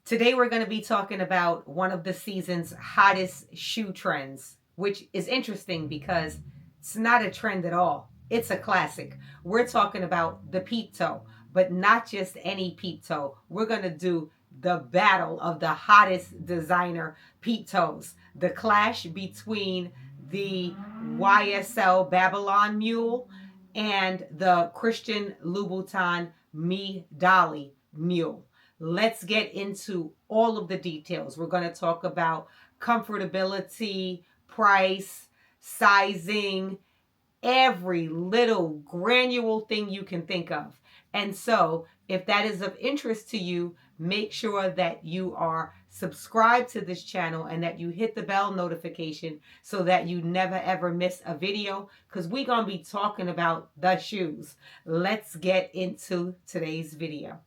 Today we're going to be talking about one of the season's hottest shoe trends, which is interesting because it's not a trend at all. It's a classic. We're talking about the peep toe, but not just any peep toe. We're going to do the battle of the hottest designer peep toes. The clash between the YSL Babylon Mule and the Christian Louboutin Me Dolly Mule. Let's get into all of the details. We're going to talk about comfortability, price, sizing, every little granule thing you can think of. And so, if that is of interest to you, make sure that you are subscribed to this channel and that you hit the bell notification so that you never ever miss a video, because we're going to be talking about the shoes. Let's get into today's video.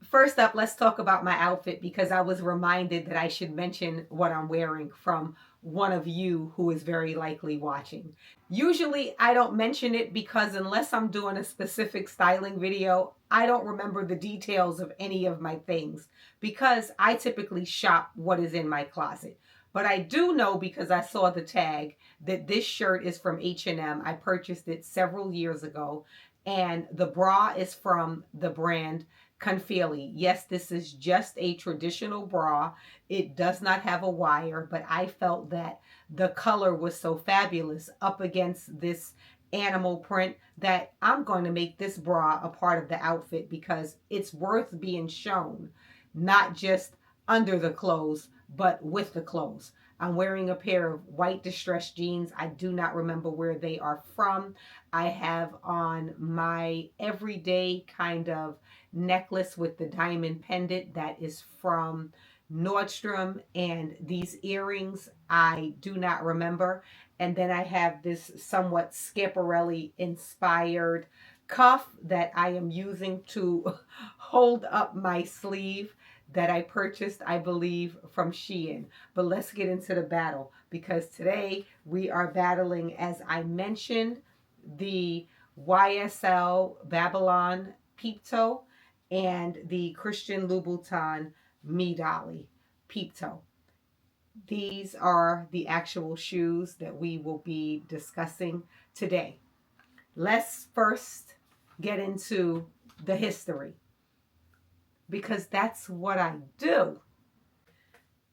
First up, let's talk about my outfit, because I was reminded that I should mention what I'm wearing from one of you who is very likely watching. Usually I don't mention it because unless I'm doing a specific styling video, I don't remember the details of any of my things because I typically shop what is in my closet. But I do know, because I saw the tag, that this shirt is from H&M. I purchased it several years ago, and the bra is from the brand Confelie. Yes, this is just a traditional bra. It does not have a wire, but I felt that the color was so fabulous up against this animal print that I'm going to make this bra a part of the outfit because it's worth being shown, not just under the clothes, but with the clothes. I'm wearing a pair of white distressed jeans. I do not remember where they are from. I have on my everyday kind of necklace with the diamond pendant that is from Nordstrom, and these earrings I do not remember. And then I have this somewhat Schiaparelli inspired cuff that I am using to hold up my sleeve that I purchased, I believe, from Shein. But let's get into the battle, because today we are battling, as I mentioned, the YSL Babylon Peep Toe and the Christian Louboutin Me Dolly Peep Toe. These are the actual shoes that we will be discussing today. Let's first get into the history, because that's what I do.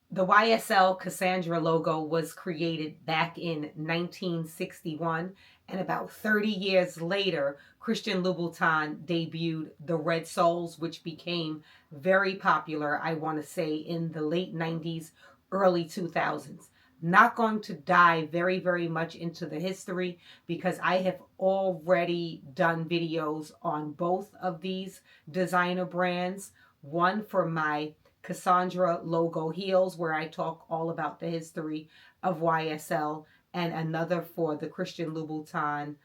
The YSL Cassandra logo was created back in 1961, and about 30 years later, Christian Louboutin debuted the red soles, which became very popular, I want to say, in the late 90s, early 2000s. Not going to dive very much into the history because I have already done videos on both of these designer brands. One for my Cassandra logo heels, where I talk all about the history of YSL, and another for the Christian Louboutin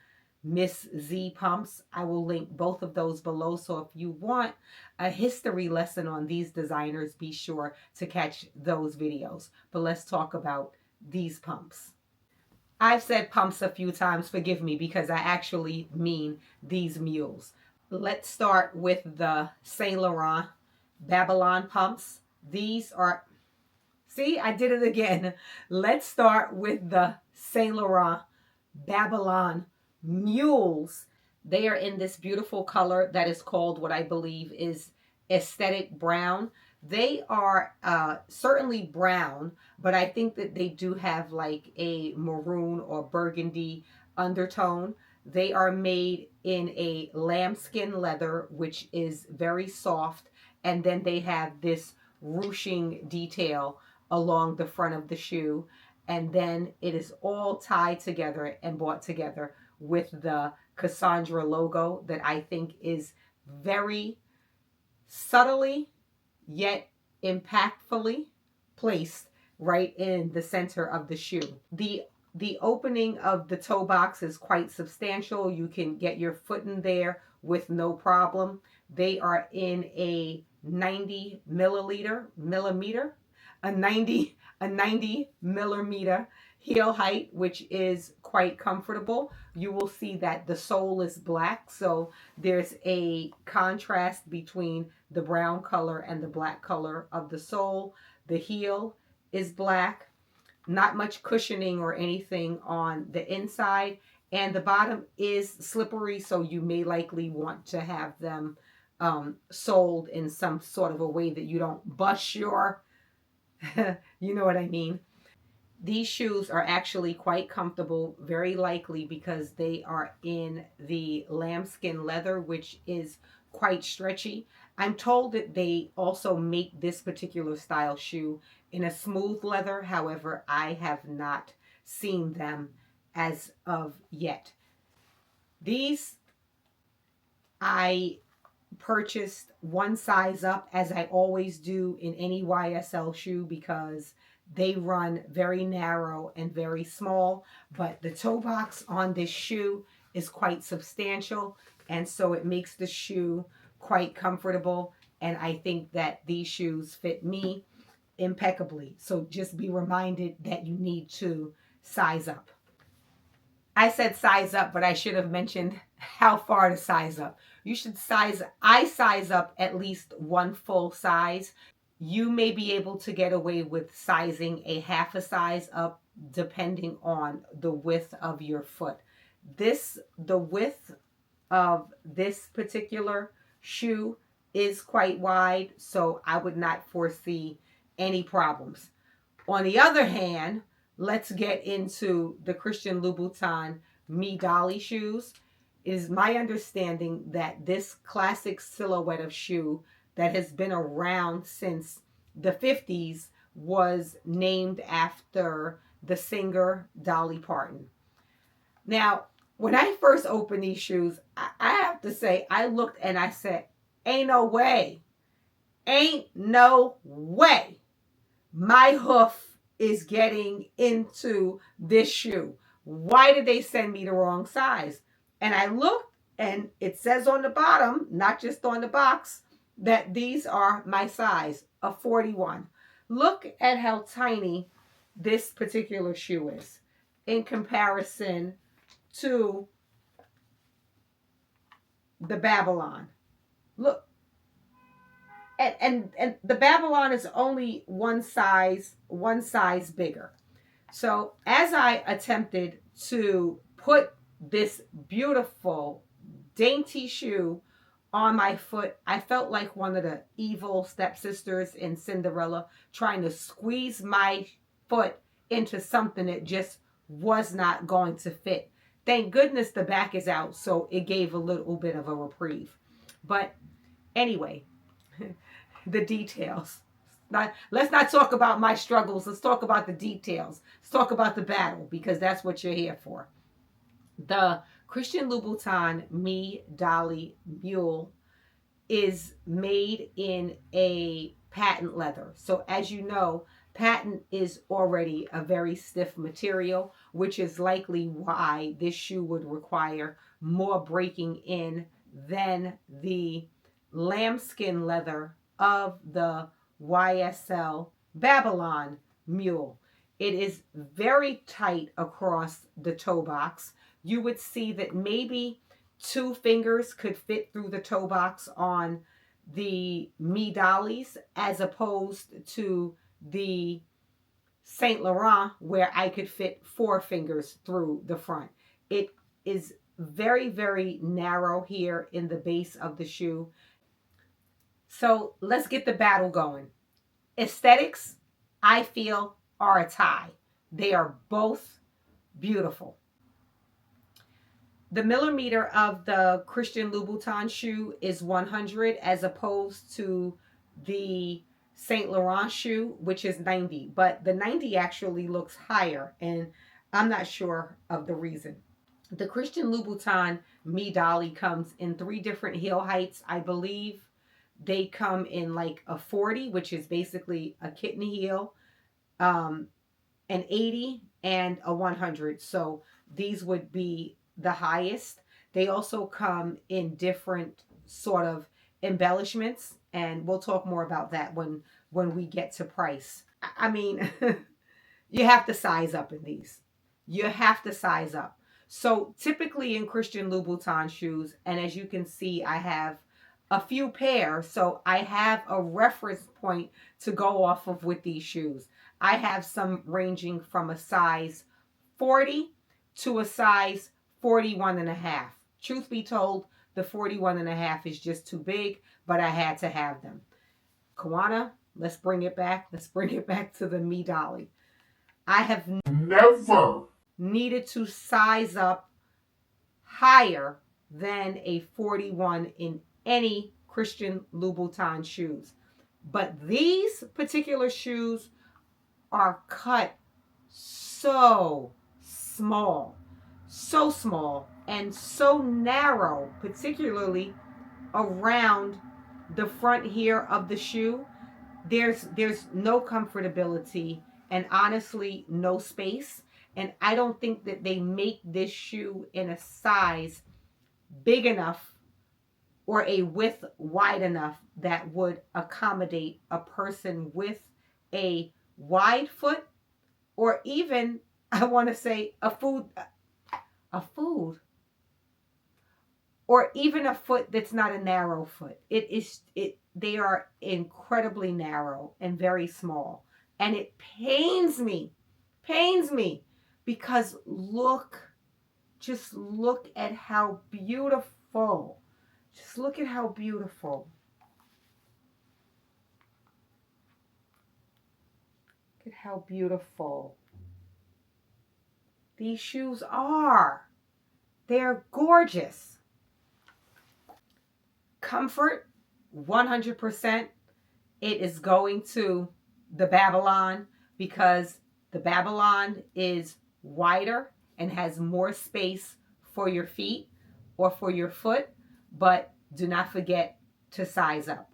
Miss Z pumps. I will link both of those below, so if you want a history lesson on these designers, be sure to catch those videos. But let's talk about these pumps. I've said pumps a few times, forgive me, because I actually mean these mules. Let's start with the Saint Laurent Babylon pumps. These are, see, I did it again. Let's start with the Saint Laurent Babylon Mules. They are in this beautiful color that is called what I believe is aesthetic brown. They are certainly brown, but I think that they do have like a maroon or burgundy undertone. They are made in a lambskin leather, which is very soft, and then they have this ruching detail along the front of the shoe, and then it is all tied together and brought together with the Cassandra logo that I think is very subtly yet impactfully placed right in the center of the shoe. The opening of the toe box is quite substantial. You can get your foot in there with no problem. They are in a 90 millimeter heel height, which is quite comfortable. you will see that the sole is black. So there's a contrast between the brown color and the black color of the sole. The heel is black, not much cushioning or anything on the inside. And the bottom is slippery, so you may likely want to have them soled in some sort of a way that you don't bust your, you know what I mean. These shoes are actually quite comfortable, very likely because they are in the lambskin leather, which is quite stretchy. I'm told that they also make this particular style shoe in a smooth leather. However, I have not seen them as of yet. These I purchased one size up, as I always do in any YSL shoe, because they run very narrow and very small, but the toe box on this shoe is quite substantial, and so it makes the shoe quite comfortable, and I think that these shoes fit me impeccably. So just be reminded that you need to size up. I said size up, but I should have mentioned how far to size up. You should I size up at least one full size. You may be able to get away with sizing a half a size up depending on the width of your foot. The width of this particular shoe is quite wide, so I would not foresee any problems. On the other hand, let's get into the Christian Louboutin Me Dolly shoes. It is my understanding that this classic silhouette of shoe that has been around since the 50s was named after the singer Dolly Parton. Now, when I first opened these shoes, I have to say, I looked and I said, ain't no way. Ain't no way my hoof is getting into this shoe. Why did they send me the wrong size? And I looked, and it says on the bottom, not just on the box, that these are my size, a 41. Look at how tiny this particular shoe is in comparison to the Babylon. Look, and the Babylon is only one size bigger. So as I attempted to put this beautiful, dainty shoe on my foot, I felt like one of the evil stepsisters in Cinderella trying to squeeze my foot into something that just was not going to fit. Thank goodness the back is out, so it gave a little bit of a reprieve. But anyway, the details. Let's not talk about my struggles. Let's talk about the details. Let's talk about the battle, because that's what you're here for. The Christian Louboutin Me Dolly Mule is made in a patent leather. So as you know, patent is already a very stiff material, which is likely why this shoe would require more breaking in than the lambskin leather of the YSL Babylon Mule. It is very tight across the toe box. You would see that maybe 2 fingers could fit through the toe box on the Me Dollies, as opposed to the Saint Laurent, where I could fit 4 fingers through the front. It is very, very narrow here in the base of the shoe. So let's get the battle going. Aesthetics, I feel, are a tie. They are both beautiful. The millimeter of the Christian Louboutin shoe is 100, as opposed to the Saint Laurent shoe, which is 90. But the 90 actually looks higher, and I'm not sure of the reason. The Christian Louboutin Me Dolly comes in 3 different heel heights. I believe they come in like a 40, which is basically a kitten heel, an 80, and a 100. So these would be the highest. They also come in different sort of embellishments, and we'll talk more about that when we get to price. I mean, you have to size up in these. You have to size up. So typically in Christian Louboutin shoes, and as you can see, I have a few pairs, so I have a reference point to go off of with these shoes. I have some ranging from a size 40 to a size 41 and a half. Truth be told, the 41 and a half is just too big, but I had to have them. Kawana, let's bring it back. Let's bring it back to the Me Dolly. I have never needed to size up higher than a 41 in any Christian Louboutin shoes. But these particular shoes are cut so small and so narrow, particularly around the front here of the shoe. There's no comfortability and honestly no space. And I don't think that they make this shoe in a size big enough or a width wide enough that would accommodate a person with a wide foot, or even, I want to say, a food, or even a foot that's not a narrow foot. They are incredibly narrow and very small. And it pains me, because just look at how beautiful. Just look at how beautiful. Look at how beautiful these shoes are. They're gorgeous. Comfort, 100%. It is going to the Babylon because the Babylon is wider and has more space for your feet or for your foot, but do not forget to size up.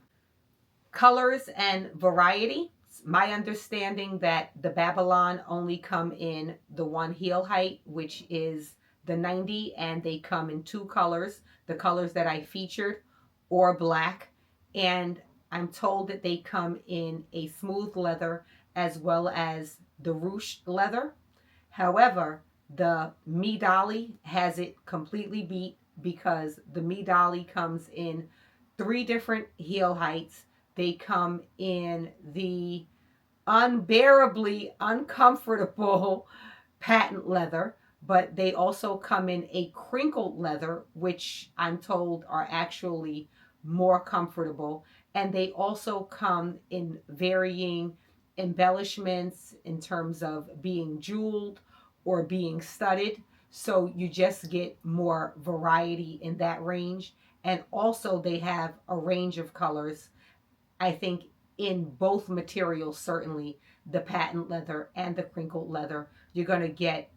Colors and variety. My understanding that the Babylon only come in the one heel height, which is the 90, and they come in two colors, the colors that I featured, or black. And I'm told that they come in a smooth leather as well as the ruched leather. However, the Me Dolly has it completely beat because the Me Dolly comes in 3 different heel heights. They come in the unbearably uncomfortable patent leather, but they also come in a crinkled leather, which I'm told are actually more comfortable. And they also come in varying embellishments in terms of being jeweled or being studded. So you just get more variety in that range. And also they have a range of colors, I think, in both materials, certainly the patent leather and the crinkled leather. You're going to get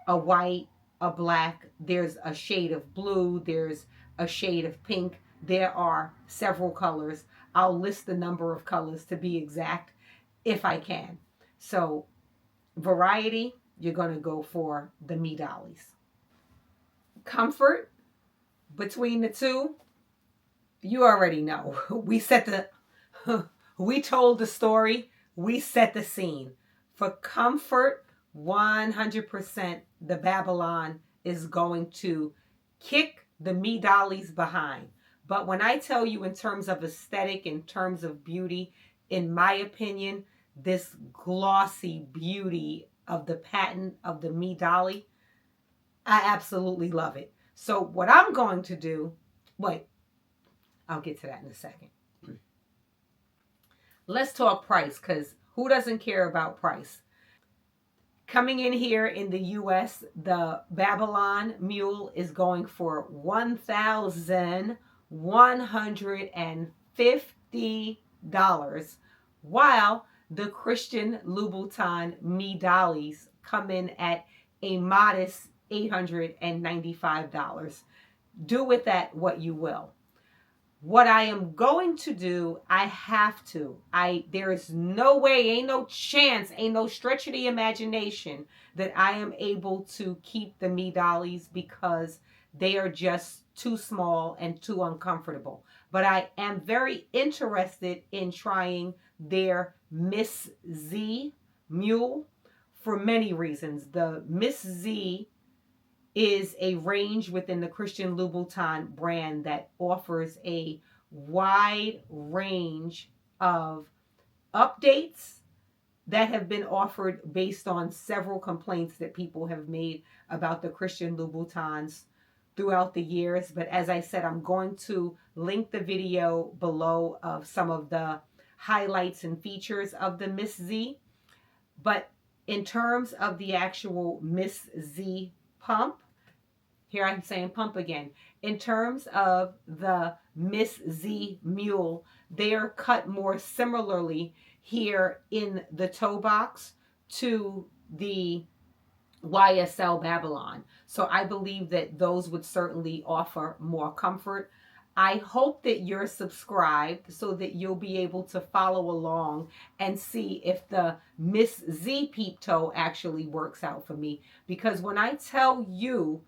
a white, a black, there's a shade of blue, there's a shade of pink. There are several colors. I'll list the number of colors to be exact if I can. So variety, you're going to go for the Me Dollies. Comfort, between the two, you already know. We told the story. We set the scene. For comfort, 100% the Babylon is going to kick the Me Dollies behind. But when I tell you in terms of aesthetic, in terms of beauty, in my opinion, this glossy beauty of the patent of the Me Dolly, I absolutely love it. So what I'm going to do, I'll get to that in a second. Let's talk price, because who doesn't care about price? Coming in here in the US, the Babylon Mule is going for $1,150, while the Christian Louboutin Me Dollies come in at a modest $895. Do with that what you will. What I am going to do, I have to. There is no way, ain't no chance, ain't no stretch of the imagination that I am able to keep the Me Dollies because they are just too small and too uncomfortable. But I am very interested in trying their Miss Z Mule for many reasons. The Miss Z is a range within the Christian Louboutin brand that offers a wide range of updates that have been offered based on several complaints that people have made about the Christian Louboutins throughout the years. But as I said, I'm going to link the video below of some of the highlights and features of the Miss Z. But in terms of the actual Miss Z pump, here I'm saying pump again. In terms of the Miss Z Mule, they are cut more similarly here in the toe box to the YSL Babylon. So I believe that those would certainly offer more comfort. I hope that you're subscribed so that you'll be able to follow along and see if the Miss Z Peep Toe actually works out for me. Because when I tell you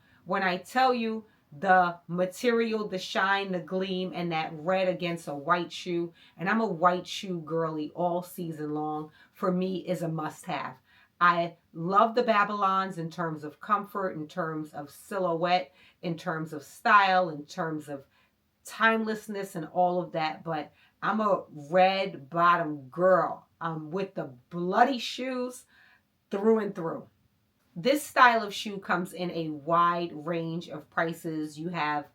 the material, the shine, the gleam, and that red against a white shoe, and I'm a white shoe girly all season long, for me is a must-have. I love the Babylons in terms of comfort, in terms of silhouette, in terms of style, in terms of timelessness and all of that, but I'm a red bottom girl. I'm with the bloody shoes through and through. This style of shoe comes in a wide range of prices. You have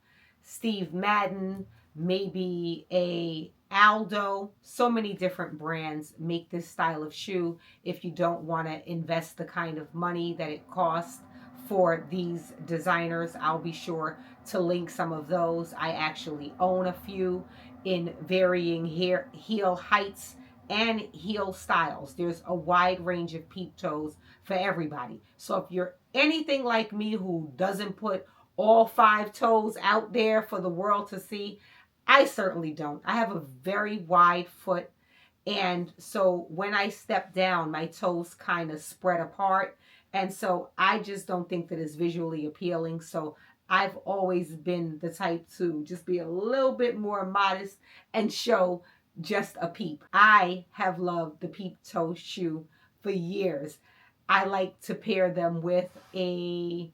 Steve Madden, maybe a Aldo. So many different brands make this style of shoe if you don't want to invest the kind of money that it costs for these designers. I'll be sure to link some of those. I actually own a few in varying heel heights and heel styles. There's a wide range of peep toes for everybody. So if you're anything like me who doesn't put all 5 toes out there for the world to see, I certainly don't. I have a very wide foot, and so when I step down, my toes kind of spread apart, and so I just don't think that it's visually appealing. So I've always been the type to just be a little bit more modest and show just a peep. I have loved the peep toe shoe for years. I like to pair them with I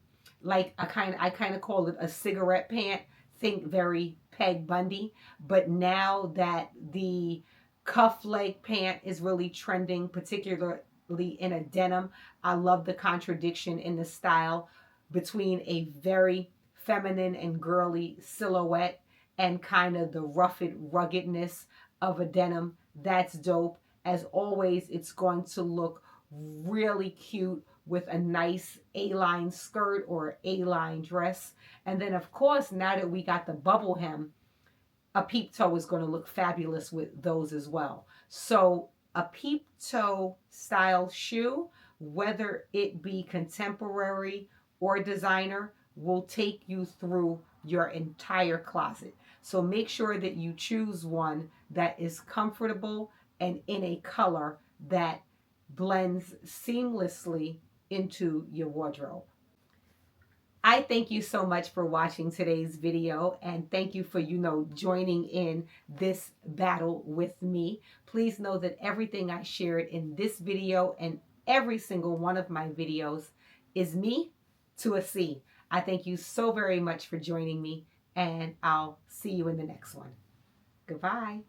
kind of call it a cigarette pant. Think very Peg Bundy. But now that the cuff leg pant is really trending, particularly in a denim, I love the contradiction in the style between a very feminine and girly silhouette and kind of the rugged ruggedness of a denim. That's dope. As always, it's going to look really cute with a nice A-line skirt or A-line dress. And then, of course, now that we got the bubble hem, a peep toe is going to look fabulous with those as well. So a peep toe style shoe, whether it be contemporary or designer, will take you through your entire closet. So make sure that you choose one that is comfortable and in a color that blends seamlessly into your wardrobe. I thank you so much for watching today's video, and thank you for, joining in this battle with me. Please know that everything I shared in this video and every single one of my videos is me to a C. I thank you so very much for joining me, and I'll see you in the next one. Goodbye.